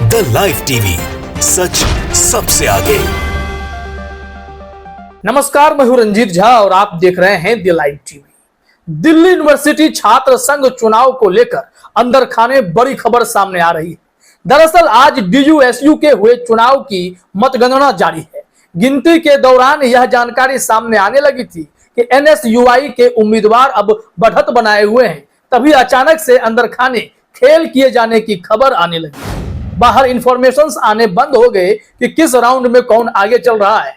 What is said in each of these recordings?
The live TV, सच सबसे आगे। नमस्कार, मैं हूं रंजीत झा और आप देख रहे हैं the live TV. Delhi university छात्र संघ चुनाव को लेकर अंदर खाने बड़ी खबर सामने आ रही है। दरअसल आज डीयूएसयू के हुए चुनाव की मतगणना जारी है। गिनती के दौरान यह जानकारी सामने आने लगी थी कि एनएसयूआई के उम्मीदवार अब बढ़त बनाए हुए हैं। तभी अचानक से अंदर खाने खेल किए जाने की खबर आने लगी। बाहर इंफॉर्मेशंस आने बंद हो गए कि किस राउंड में कौन आगे चल रहा है।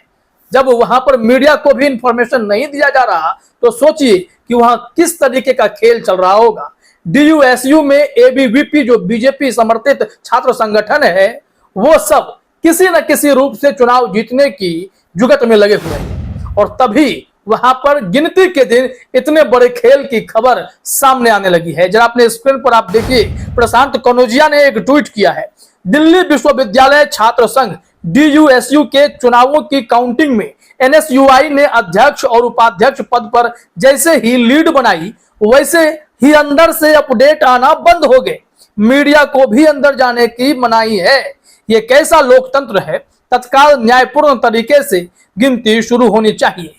जब वहां पर मीडिया को भी इंफॉर्मेशन नहीं दिया जा रहा तो सोचिए कि वहां किस तरीके का खेल चल रहा होगा। डीयूएसयू में एबीवीपी जो बीजेपी समर्थित छात्र संगठन है, वो सब किसी न किसी रूप से चुनाव जीतने की जुगत में लगे हुए हैं और तभी वहां पर गिनती के दिन इतने बड़े खेल की खबर सामने आने लगी है। जरा अपने स्क्रीन पर आप देखिए, प्रशांत कनौजिया ने एक ट्वीट किया है। दिल्ली विश्वविद्यालय छात्र संघ डीयूएसयू के चुनावों की काउंटिंग में एनएसयूआई ने अध्यक्ष और उपाध्यक्ष पद पर जैसे ही लीड बनाई, वैसे ही अंदर से अपडेट आना बंद हो गए। मीडिया को भी अंदर जाने की मनाही है। ये कैसा लोकतंत्र है? तत्काल न्यायपूर्ण तरीके से गिनती शुरू होनी चाहिए।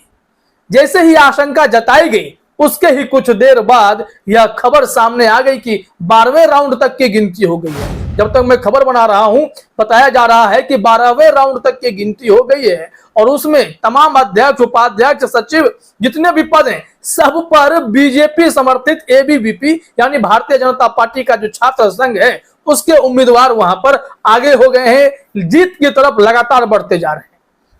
जैसे ही आशंका जताई गई, उसके ही कुछ देर बाद यह खबर सामने आ गई कि 12वें राउंड तक की गिनती हो गई है। जब तक मैं खबर बना रहा हूं, बताया जा रहा है कि 12वें राउंड तक की गिनती हो गई है और उसमें तमाम अध्यक्ष, उपाध्यक्ष, सचिव जितने भी पद हैं, सब पर बीजेपी समर्थित एबीवीपी यानी भारतीय जनता पार्टी का जो छात्र संघ है, उसके उम्मीदवार वहां पर आगे हो गए हैं। जीत की तरफ लगातार बढ़ते जा रहे हैं।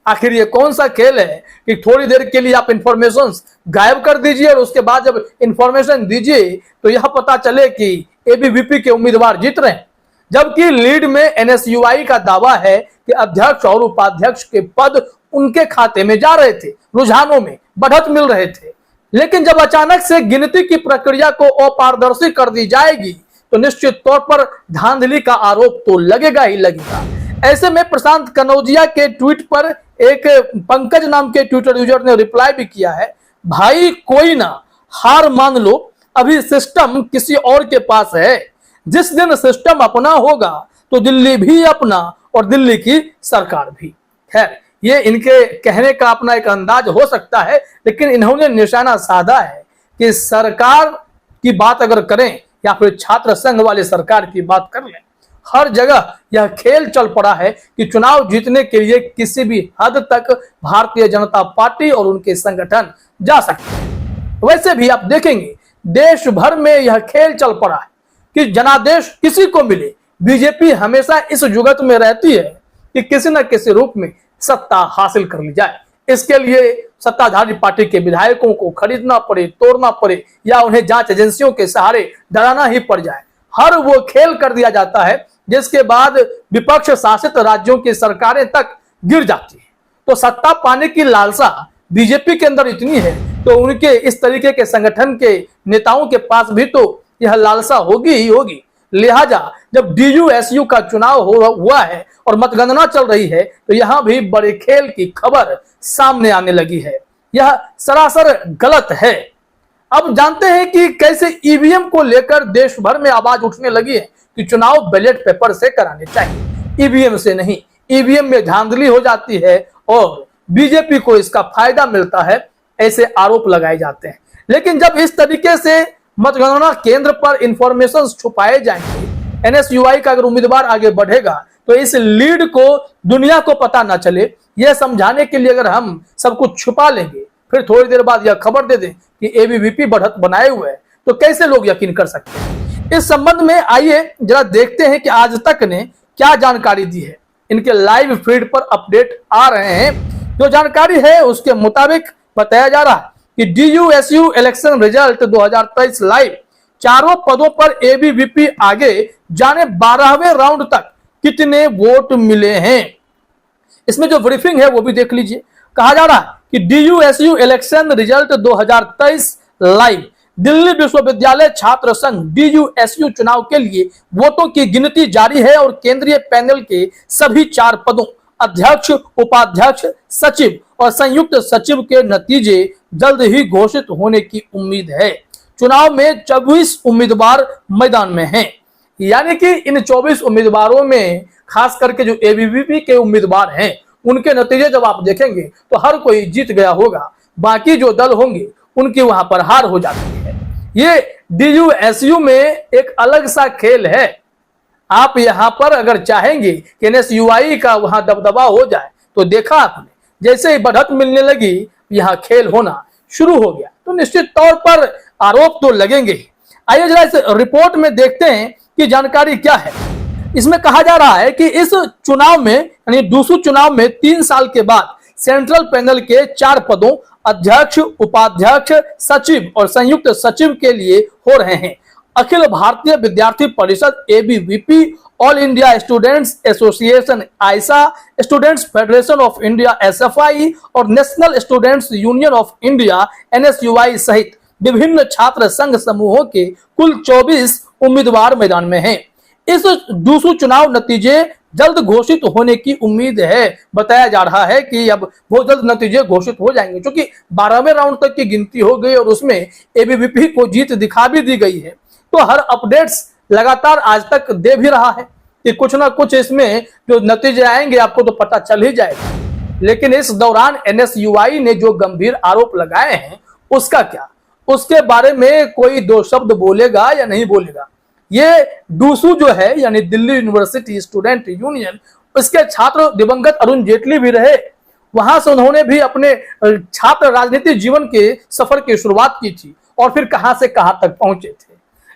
आखिर ये कौन सा खेल है कि थोड़ी देर के लिए आप इंफॉर्मेशन गायब कर दीजिए और उसके बाद जब इंफॉर्मेशन दीजिए तो यह पता चले कि एबीवीपी के उम्मीदवार जीत रहे हैं, जबकि लीड में एनएसयूआई का दावा है कि अध्यक्ष और उपाध्यक्ष के पद उनके खाते में जा रहे थे, रुझानों में बढ़त मिल रहे थे। लेकिन जब अचानक से गिनती की प्रक्रिया को अपारदर्शी कर दी जाएगी तो निश्चित तौर पर धांधली का आरोप तो लगेगा ही लगेगा। ऐसे में प्रशांत कनौजिया के ट्वीट पर एक पंकज नाम के ट्विटर यूजर ने रिप्लाई भी किया है, भाई कोई ना, हार मान लो, अभी सिस्टम किसी और के पास है। जिस दिन सिस्टम अपना होगा तो दिल्ली भी अपना और दिल्ली की सरकार भी। खैर, ये इनके कहने का अपना एक अंदाज हो सकता है, लेकिन इन्होंने निशाना साधा है कि सरकार की बात अगर करें या फिर छात्र संघ वाले सरकार की बात कर लें, हर जगह यह खेल चल पड़ा है कि चुनाव जीतने के लिए किसी भी हद तक भारतीय जनता पार्टी और उनके संगठन जा सकते हैं। वैसे भी आप देखेंगे देश भर में यह खेल चल पड़ा है कि जनादेश किसी को मिले। बीजेपी हमेशा इस जुगत में रहती है कि किसी न किसी रूप में सत्ता हासिल कर ली जाए। इसके लिए सत्ताधारी पार्टी के विधायकों को खरीदना पड़े, तोड़ना पड़े या उन्हें जांच एजेंसियों के सहारे डराना ही पड़ जाए। हर वो खेल कर दिया जाता है जिसके बाद विपक्ष शासित राज्यों की सरकारें तक गिर जाती है। तो सत्ता पाने की लालसा बीजेपी के अंदर इतनी है तो उनके इस तरीके के संगठन के नेताओं के पास भी तो यह लालसा होगी ही होगी। लिहाजा जब डीयूएसयू का चुनाव हुआ है और मतगणना चल रही है तो यहां भी बड़े खेल की खबर सामने आने लगी है। यह सरासर गलत है। अब जानते हैं कि कैसे ईवीएम को लेकर देश भर में आवाज उठने लगी है कि चुनाव बैलेट पेपर से कराने चाहिए, ईवीएम से नहीं। ईवीएम में धांधली हो जाती है और बीजेपी को इसका फायदा मिलता है, ऐसे आरोप लगाए जाते हैं। लेकिन जब इस तरीके से मतगणना केंद्र पर इंफॉर्मेशन छुपाए जाएंगे, एनएसयूआई का अगर उम्मीदवार आगे बढ़ेगा तो इस लीड को दुनिया को पता ना चले, यह समझाने के लिए अगर हम सब कुछ छुपा लेंगे, फिर थोड़ी देर बाद यह खबर दे दें कि एबीवीपी बढ़त बनाए हुए है, तो कैसे लोग यकीन कर सकते हैं? इस संबंध में आइए जरा देखते हैं कि आज तक ने क्या जानकारी दी है। इनके लाइव फीड पर अपडेट आ रहे हैं। जो जानकारी है उसके मुताबिक बताया जा रहा है कि डीयूएसयू इलेक्शन रिजल्ट 2023 लाइव, चारों पदों पर एबीवीपी आगे, जाने 12वें राउंड तक कितने वोट मिले हैं। इसमें जो ब्रीफिंग है वो भी देख लीजिए। कहा जा रहा है कि DUSU election result 2023 live, Delhi विश्वविद्यालय छात्र संघ डीयूएसयू चुनाव के लिए वोटों की गिनती जारी है और केंद्रीय पैनल के सभी 4 पदों अध्यक्ष, उपाध्यक्ष, सचिव और संयुक्त सचिव के नतीजे जल्द ही घोषित होने की उम्मीद है। चुनाव में 24 उम्मीदवार मैदान में हैं। यानी कि इन 24 उम्मीदवारों में खास करके जो एबीवीपी के उम्मीदवार हैं उनके नतीजे जब आप देखेंगे तो हर कोई जीत गया होगा, बाकी जो दल होंगे उनकी वहां पर हार हो जाती है। ये डीयूएसयू में एक अलग सा खेल है। आप यहां पर अगर चाहेंगे कि एनएसयूआई का वहां दबदबा हो जाए तो देखा आपने, जैसे ही बढ़त मिलने लगी यहां खेल होना शुरू हो गया, तो निश्चित तौर पर आरोप तो लगेंगे। आइए जरा इस रिपोर्ट में देखते हैं कि जानकारी क्या है। इसमें कहा जा रहा है कि इस चुनाव में यानी दूसरे चुनाव में 3 साल के बाद सेंट्रल पैनल के 4 पदों अध्यक्ष, उपाध्यक्ष, सचिव और संयुक्त सचिव के लिए हो रहे हैं। अखिल Bharatiya Vidyarthi Parishad ABVP, All India Students Association AISA, Students Federation of India SFI और National Students Union of India NSUI सहित विभिन्न छात्र संघ समूहों के कुल 24 उम्मीदवार मैदान में हैं। इस दूसरे चुनाव नतीजे जल्द घोषित होने की उम्मीद है। बताया जा रहा है कि अब बहुत जल्द नतीजे घोषित हो जाएंगे, क्योंकि 12वें राउंड तक की गिनती हो गई और उसमें एबीवीपी को जीत दिखा भी दी गई है। तो हर अपडेट्स लगातार आज तक दे भी रहा है कि कुछ ना कुछ इसमें जो नतीजे आएंगे आपको तो पता चल ही जाएगा। लेकिन इस दौरान एनएसयूआई ने जो गंभीर आरोप लगाए हैं उसका क्या, उसके बारे में कोई 2 शब्द बोलेगा या नहीं बोलेगा। ये डूसू जो है यानी दिल्ली यूनिवर्सिटी स्टूडेंट यूनियन, उसके छात्र दिवंगत अरुण जेटली भी रहे। वहां से उन्होंने भी अपने छात्र राजनीतिक जीवन के सफर की शुरुआत की थी और फिर कहां से कहां तक पहुंचे थे।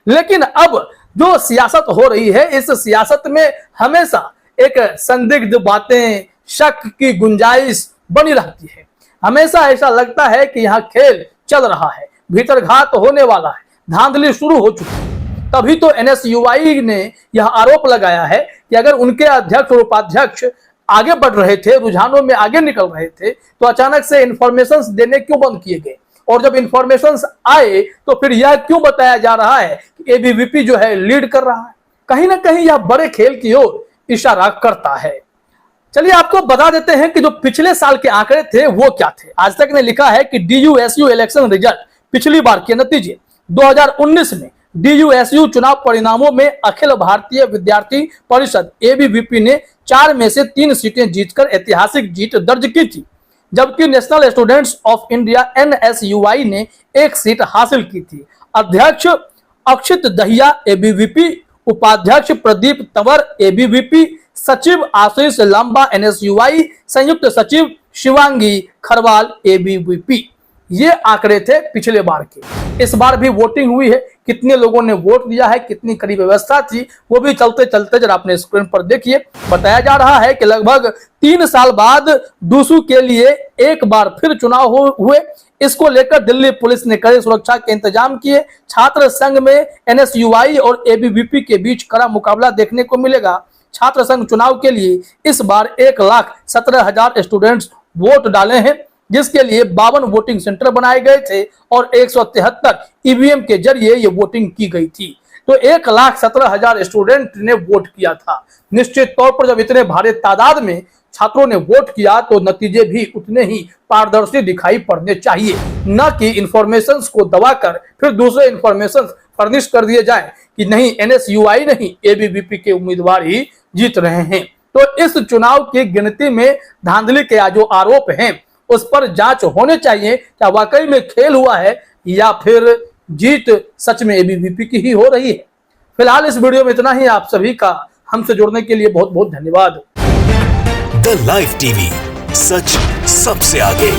लेकिन अब जो सियासत हो रही है, इस सियासत में हमेशा एक संदिग्ध बातें, शक की गुंजाइश बनी रहती है। हमेशा ऐसा लगता है कि यहाँ खेल चल रहा है, भीतर घात होने वाला है, धांधली शुरू हो चुकी है। तभी तो एनएसयूआई ने यह आरोप लगाया है कि अगर उनके अध्यक्ष और उपाध्यक्ष आगे बढ़ रहे थे, रुझानों में आगे निकल रहे थे, तो अचानक से इंफॉर्मेशन देने क्यों बंद किए गए, और जब इंफॉर्मेशन आए तो फिर यह क्यों बताया जा रहा है कि एबीवीपी जो है लीड कर रहा है। कहीं ना कहीं यह बड़े खेल की ओर इशारा करता है। चलिए आपको बता देते हैं कि जो पिछले साल के आंकड़े थे वो क्या थे। आज तक ने लिखा है कि डीयूएसयू इलेक्शन रिजल्ट, पिछली बार के नतीजे 2019 में डीयूएसयू चुनाव परिणामों में अखिल भारतीय विद्यार्थी परिषद एबीवीपी ने 4 में से 3 सीटें जीतकर ऐतिहासिक जीत दर्ज की थी, जबकि national students of India NSUI ने 1 सीट हासिल की थी। अध्यक्ष अक्षित दहिया एबीवीपी, उपाध्यक्ष प्रदीप तंवर एबीवीपी, सचिव आशीष लांबा एनएसयूआई, संयुक्त सचिव शिवांगी खरवाल एबीवीपी। ये आंकड़े थे पिछले बार के। इस बार भी वोटिंग हुई है, कितने लोगों ने वोट दिया है, कितनी कड़ी व्यवस्था थी, वो भी चलते चलते जरा अपने स्क्रीन पर देखिए। बताया जा रहा है कि लगभग 3 साल बाद डूसू के लिए एक बार फिर चुनाव हुए। इसको लेकर दिल्ली पुलिस ने कड़े सुरक्षा के इंतजाम किए। छात्र संघ में एनएसयूआई और एबीवीपी के बीच कड़ा मुकाबला देखने को मिलेगा। छात्र संघ चुनाव के लिए इस बार 1,17,000 स्टूडेंट्स वोट डाले हैं, जिसके लिए 52 वोटिंग सेंटर बनाए गए थे और 173 ईवीएम के जरिए ये वोटिंग की गई थी। तो 1,17,000 स्टूडेंट ने वोट किया था। निश्चित तौर पर जब इतने भारी तादाद में छात्रों ने वोट किया तो नतीजे भी उतने ही पारदर्शी दिखाई पड़ने चाहिए, न कि इंफॉर्मेशन को दबाकर फिर दूसरे इंफॉर्मेशन फर्निश कर दिए जाए कि नहीं एनएसयूआई नहीं एबीवीपी के उम्मीदवार ही जीत रहे हैं। तो इस चुनाव की गिनती में धांधली के जो आरोप हैं उस पर जांच होने चाहिए, क्या वाकई में खेल हुआ है या फिर जीत सच में एबीवीपी की ही हो रही है। फिलहाल इस वीडियो में इतना ही। आप सभी का हमसे जुड़ने के लिए बहुत बहुत धन्यवाद। द लाइव टीवी, सच सबसे आगे।